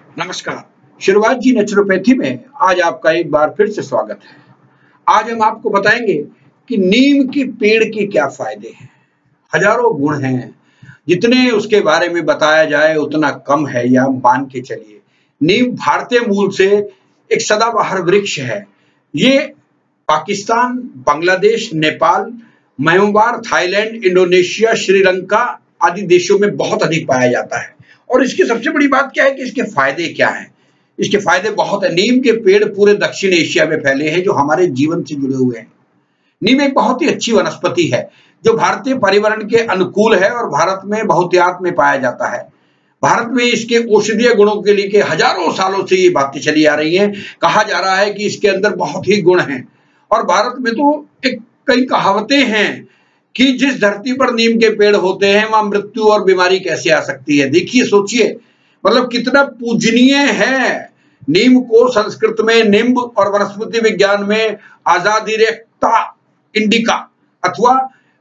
नमस्कार। शुरुआत जी नेचुरोपैथी में आज आपका एक बार फिर से स्वागत है। आज हम आपको बताएंगे कि नीम के पेड़ के क्या फायदे हैं। हजारों गुण हैं, जितने उसके बारे में बताया जाए उतना कम है, या मान के चलिए। नीम भारतीय मूल से एक सदाबहार वृक्ष है। ये Pakistan, Bangladesh, Nepal, Myanmar, Thailand, Indonesia, Sri Lanka आदि देशों में बहुत अधिक पाया जाता है। और इसकी सबसे बड़ी बात क्या है कि इसके फायदे क्या हैं। इसके फायदे बहुत है। नीम के पेड़ पूरे दक्षिण एशिया में फैले हैं, जो हमारे जीवन से जुड़े हुए हैं। नीम एक बहुत ही अच्छी वनस्पति है, जो भारतीय पर्यावरण के अनुकूल है और भारत में बहुतायत में पाया जाता है। भारत में इसके औषधीय गुणों के लिए हजारों सालों से ये बातें चली आ रही हैं। कहा जा रहा है कि इसके अंदर बहुत ही गुण हैं। और भारत में तो कई कहावतें हैं कि जिस धरती पर नीम के पेड़ होते हैं वहां मृत्यु और बीमारी कैसे आ सकती है। देखिए, सोचिए, मतलब कितना पूजनीय है। नीम को संस्कृत में निम्ब और वनस्पति विज्ञान में आजादिरेक्टा इंडिका अथवा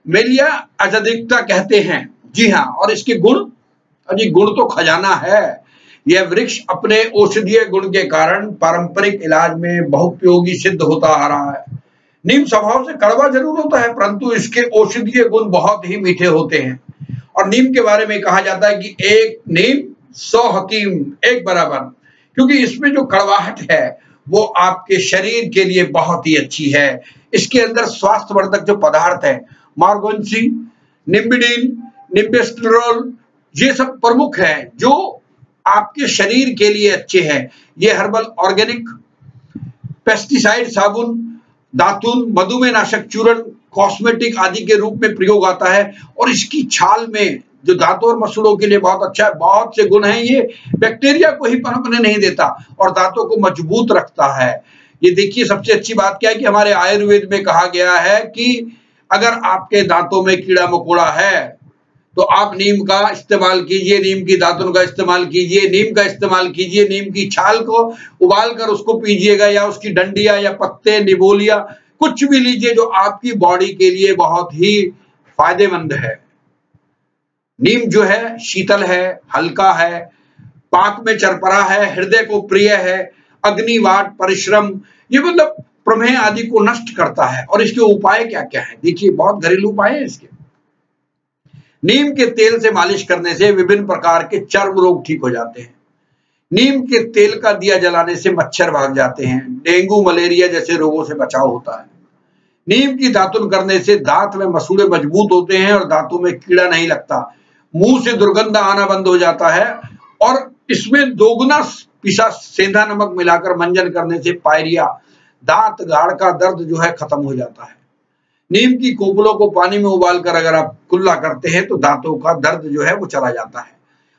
मेलिया आजादिरेक्टा कहते हैं। जी हाँ, और इसके गुण, अजी गुण तो खजाना है। यह वृक्ष अपने औषधीय गुण के कारण पारंपरिक इलाज में बहुपयोगी सिद्ध होता आ रहा है। नीम स्वभाव से कड़वा जरूर होता है, परंतु इसके औषधीय गुण बहुत ही मीठे होते हैं। और नीम के बारे में कहा जाता है कि एक नीम 100 हकीम एक बराबर, क्योंकि इसमें जो कड़वाहट है वो आपके शरीर के लिए बहुत ही अच्छी है। इसके अंदर स्वास्थ्यवर्धक जो पदार्थ है, मार्गोन्सी, निम्बिडिन, निम्बेस्टेरोल, ये सब प्रमुख है जो आपके शरीर के लिए अच्छे हैं। ये हर्बल, ऑर्गेनिक, पेस्टिसाइड, साबुन, दातुन, मधुमेह नाशक चूर्ण, कॉस्मेटिक आदि के रूप में प्रयोग आता है। और इसकी छाल में जो दांतों और मसूड़ों के लिए बहुत अच्छा है। बहुत से गुण हैं। ये बैक्टीरिया को ही पनपने नहीं देता और दांतों को मजबूत रखता है। ये देखिए, सबसे अच्छी बात क्या है कि हमारे आयुर्वेद में कहा गया है कि अगर आपके दांतों में कीड़ा मकोड़ा है तो आप नीम का इस्तेमाल कीजिए, नीम की दातुन का इस्तेमाल कीजिए, नीम का इस्तेमाल कीजिए। नीम की छाल को उबाल कर उसको पीजिएगा, या उसकी डंडिया या पत्ते, निबोलिया, कुछ भी लीजिए जो आपकी बॉडी के लिए बहुत ही फायदेमंद है। नीम जो है शीतल है, हल्का है, पाक में चरपरा है, हृदय को प्रिय है, अग्निवात, परिश्रम, ये मतलब प्रमेह आदि को नष्ट करता है। और इसके उपाय क्या क्या है, देखिए, बहुत घरेलू उपाय है इसके। नीम के तेल से मालिश करने से विभिन्न प्रकार के चर्म रोग ठीक हो जाते हैं। नीम के तेल का दिया जलाने से मच्छर भाग जाते हैं। डेंगू, मलेरिया जैसे रोगों से बचाव होता है। नीम की दातुन करने से दांत में मसूड़े मजबूत होते हैं और दांतों में कीड़ा नहीं लगता। मुंह से दुर्गंध आना बंद हो जाता है। और इसमें दोगुना पिसा सेंधा नमक मिलाकर मंजन करने से पायरिया, दांत गाड़ का दर्द जो है खत्म हो जाता है। नीम की कोपलों को पानी में उबालकर अगर आप कुल्ला करते हैं तो दांतों का दर्द जो है वो चला जाता है।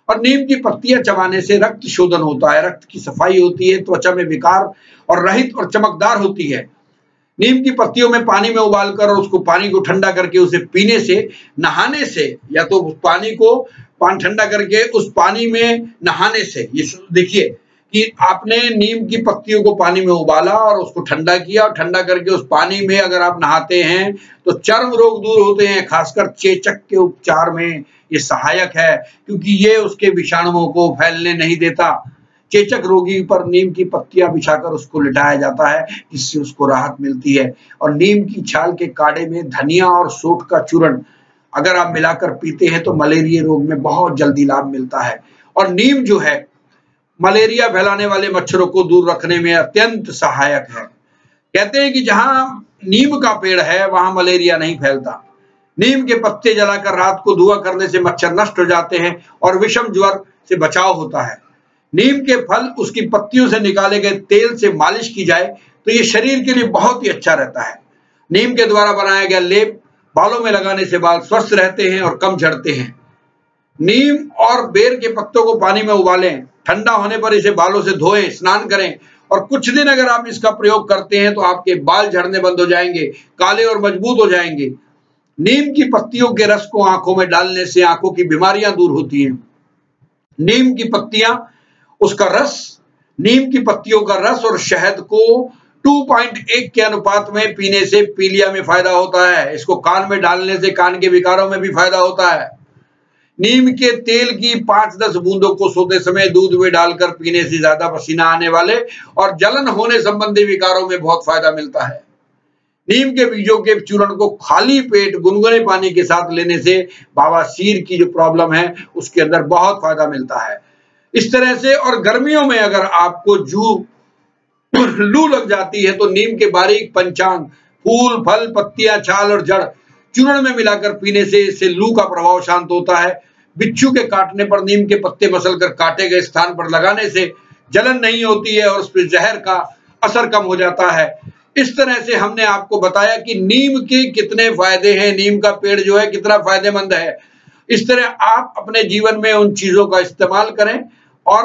और नीम की पत्तियां चबाने से रक्त शोधन होता है, रक्त की सफाई होती है, त्वचा में विकार और रहित और चमकदार होती है। नीम की पत्तियों में पानी में उबालकर और उसको पानी को ठंडा करके उसे पीने से, नहाने से, या तो पानी को ठंडा करके उस पानी में नहाने से, ये देखिए कि आपने नीम की पत्तियों को पानी में उबाला और उसको ठंडा किया और ठंडा करके उस पानी में अगर आप नहाते हैं तो चर्म रोग दूर होते हैं। खासकर चेचक के उपचार में ये सहायक है, क्योंकि ये उसके विषाणुओं को फैलने नहीं देता। चेचक रोगी पर नीम की पत्तियां बिछाकर उसको लिटाया जाता है, जिससे उसको राहत मिलती है। और नीम की छाल के काढ़े में धनिया और सोंठ का चूर्ण अगर आप मिलाकर पीते हैं तो मलेरिया रोग में बहुत जल्दी लाभ मिलता है। और नीम जो है मलेरिया फैलाने वाले मच्छरों को दूर रखने में अत्यंत सहायक है। कहते हैं कि जहां नीम का पेड़ है वहां मलेरिया नहीं फैलता। नीम के पत्ते जलाकर रात को धुआं करने से मच्छर नष्ट हो जाते हैं और विषम ज्वर से बचाव होता है। नीम के फल उसकी पत्तियों से निकाले गए तेल से मालिश की जाए तो ये शरीर के लिए बहुत ही अच्छा रहता है। नीम के द्वारा बनाया गया लेप बालों में लगाने से बाल स्वस्थ रहते हैं और कम झड़ते हैं। नीम और बेर के पत्तों को पानी में उबालें, ठंडा होने पर इसे बालों से धोएं, स्नान करें और कुछ दिन अगर आप इसका प्रयोग करते हैं तो आपके बाल झड़ने बंद हो जाएंगे, काले और मजबूत हो जाएंगे। नीम की पत्तियों के रस को आंखों में डालने से आंखों की बीमारियां दूर होती हैं। नीम की पत्तियां, उसका रस, नीम की पत्तियों का रस और शहद को 2.1 के अनुपात में पीने से पीलिया में फायदा होता है। इसको कान में डालने से कान के विकारों में भी फायदा होता है। नीम के तेल की 5-10 बूंदों को सोते समय दूध में डालकर पीने से ज्यादा पसीना आने वाले और जलन होने संबंधी विकारों में बहुत फायदा मिलता है। नीम के बीजों के चूर्ण को खाली पेट गुनगुने पानी के साथ लेने से बवासीर की जो प्रॉब्लम है उसके अंदर बहुत फायदा मिलता है। इस तरह से, और गर्मियों में अगर आपको लू लग जाती है तो नीम के बारीक पंचांग, फूल, फल, पत्तियां, छाल और जड़ चूर्ण में मिलाकर पीने से इससे लू का प्रभाव शांत होता है। बिच्छू के काटने पर नीम के पत्ते मसलकर काटे गए स्थान पर लगाने से जलन नहीं होती है और उस पर जहर का असर कम हो जाता है। इस तरह से हमने आपको बताया कि नीम के कितने फायदे हैं, नीम का पेड़ जो है कितना फायदेमंद है। इस तरह आप अपने जीवन में उन चीजों का इस्तेमाल करें और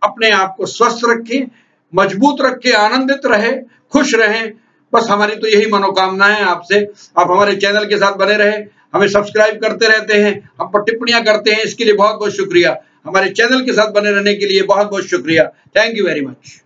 अपने आप को स्वस्थ रखें, मजबूत रखें, आनंदित रहें, खुश रहें। बस हमारी तो यही मनोकामना है आपसे। आप हमारे चैनल के साथ बने रहें, हमें सब्सक्राइब करते रहते हैं, हम पर टिप्पणियां करते हैं, इसके लिए बहुत बहुत शुक्रिया। हमारे चैनल के साथ बने रहने के लिए बहुत बहुत शुक्रिया। Thank you very much.